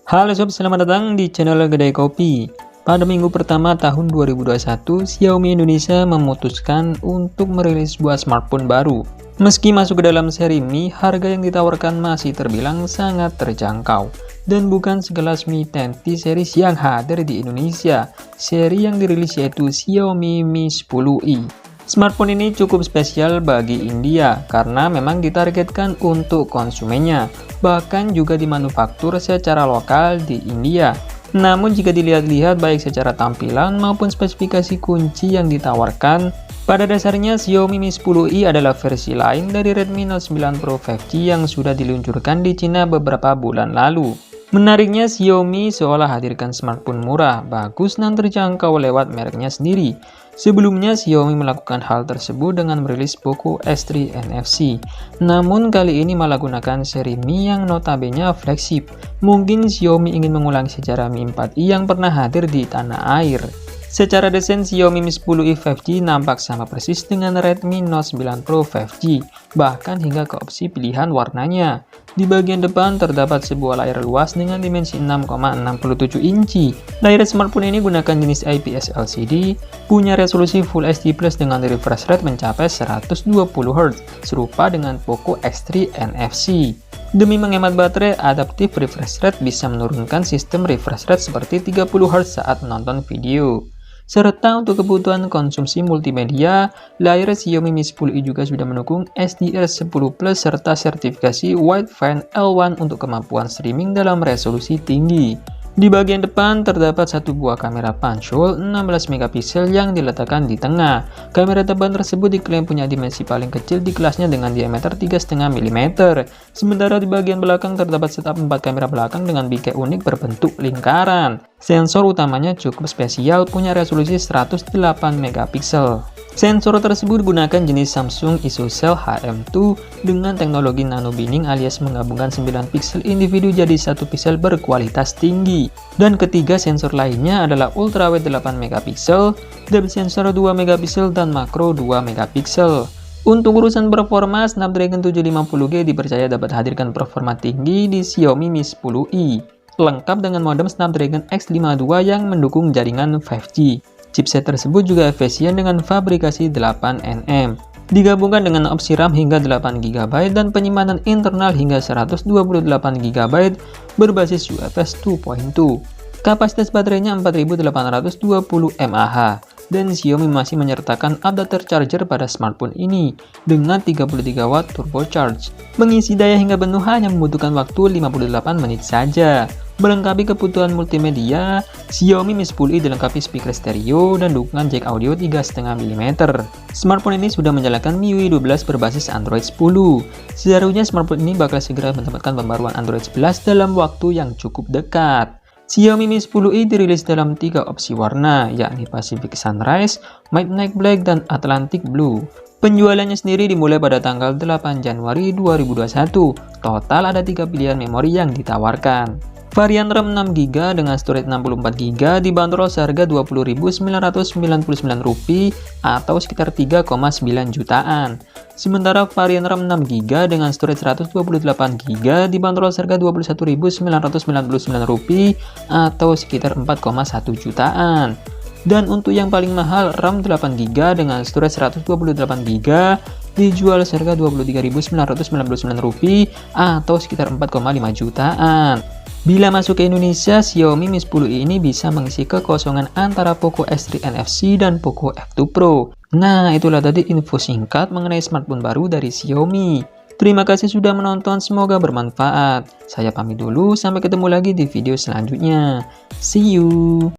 Halo sob, selamat datang di channel Kedai Kopi. Pada minggu pertama tahun 2021, Xiaomi Indonesia memutuskan untuk merilis sebuah smartphone baru. Meski masuk ke dalam seri Mi, harga yang ditawarkan masih terbilang sangat terjangkau. Dan bukan sekelas Mi 10T series yang hadir di Indonesia. Seri yang dirilis yaitu Xiaomi Mi 10i. Smartphone ini cukup spesial bagi India karena memang ditargetkan untuk konsumennya, bahkan juga dimanufaktur secara lokal di India. Namun jika dilihat-lihat baik secara tampilan maupun spesifikasi kunci yang ditawarkan, pada dasarnya Xiaomi Mi 10i adalah versi lain dari Redmi Note 9 Pro 5G yang sudah diluncurkan di Cina beberapa bulan lalu. Menariknya, Xiaomi seolah hadirkan smartphone murah, bagus dan terjangkau lewat mereknya sendiri. Sebelumnya, Xiaomi melakukan hal tersebut dengan merilis Poco X3 NFC. Namun kali ini malah gunakan seri Mi yang notabene flagship. Mungkin Xiaomi ingin mengulangi sejarah Mi 4i yang pernah hadir di tanah air. Secara desain, Xiaomi Mi 10i 5G nampak sama persis dengan Redmi Note 9 Pro 5G, bahkan hingga ke opsi pilihan warnanya. Di bagian depan terdapat sebuah layar luas dengan dimensi 6,67 inci. Layar smartphone ini gunakan jenis IPS LCD, punya resolusi Full HD Plus dengan refresh rate mencapai 120 Hz, serupa dengan Poco X3 NFC. Demi menghemat baterai, adaptive refresh rate bisa menurunkan sistem refresh rate seperti 30 Hz saat menonton video. Serta untuk kebutuhan konsumsi multimedia, layar Xiaomi Mi 10i juga sudah mendukung HDR10 Plus serta sertifikasi Wideframe L1 untuk kemampuan streaming dalam resolusi tinggi. Di bagian depan terdapat satu buah kamera punch hole 16 megapiksel yang diletakkan di tengah. Kamera depan tersebut diklaim punya dimensi paling kecil di kelasnya dengan diameter 3,5 mm. Sementara di bagian belakang terdapat setup 4 kamera belakang dengan bingkai unik berbentuk lingkaran. Sensor utamanya cukup spesial, punya resolusi 108 megapiksel. Sensor tersebut gunakan jenis Samsung ISOCELL HM2 dengan teknologi nano binning alias menggabungkan 9 piksel individu jadi satu piksel berkualitas tinggi. Dan ketiga sensor lainnya adalah ultrawide 8 megapiksel, depth sensor 2 megapiksel dan makro 2 megapiksel. Untuk urusan performa, Snapdragon 750G dipercaya dapat hadirkan performa tinggi di Xiaomi Mi 10i, lengkap dengan modem Snapdragon X52 yang mendukung jaringan 5G. Chipset tersebut juga efisien dengan fabrikasi 8nm. Digabungkan dengan opsi RAM hingga 8GB dan penyimpanan internal hingga 128GB berbasis UFS 2.2. Kapasitas baterainya 4820 mAh. Dan Xiaomi masih menyertakan adapter charger pada smartphone ini dengan 33 watt turbocharge. Mengisi daya hingga penuh hanya membutuhkan waktu 58 menit saja. Melengkapi kebutuhan multimedia, Xiaomi Mi 10i dilengkapi speaker stereo dan dukungan jack audio 3,5 mm. Smartphone ini sudah menjalankan MIUI 12 berbasis Android 10. Seharusnya smartphone ini bakal segera mendapatkan pembaruan Android 11 dalam waktu yang cukup dekat. Xiaomi Mi 10i dirilis dalam 3 opsi warna, yakni Pacific Sunrise, Midnight Black, dan Atlantic Blue. Penjualannya sendiri dimulai pada tanggal 8 Januari 2021. Total ada 3 pilihan memori yang ditawarkan. Varian RAM 6GB dengan storage 64GB dibanderol seharga Rp20.999 atau sekitar 3,9 jutaan. Sementara varian RAM 6GB dengan storage 128GB dibanderol seharga Rp21.999 atau sekitar 4,1 jutaan. Dan untuk yang paling mahal, RAM 8GB dengan storage 128GB dijual seharga Rp23.999 atau sekitar 4,5 jutaan. Bila masuk ke Indonesia, Xiaomi Mi 10i ini bisa mengisi kekosongan antara Poco X3 NFC dan Poco F2 Pro. Nah, itulah tadi info singkat mengenai smartphone baru dari Xiaomi. Terima kasih sudah menonton, semoga bermanfaat. Saya pamit dulu, sampai ketemu lagi di video selanjutnya. See you!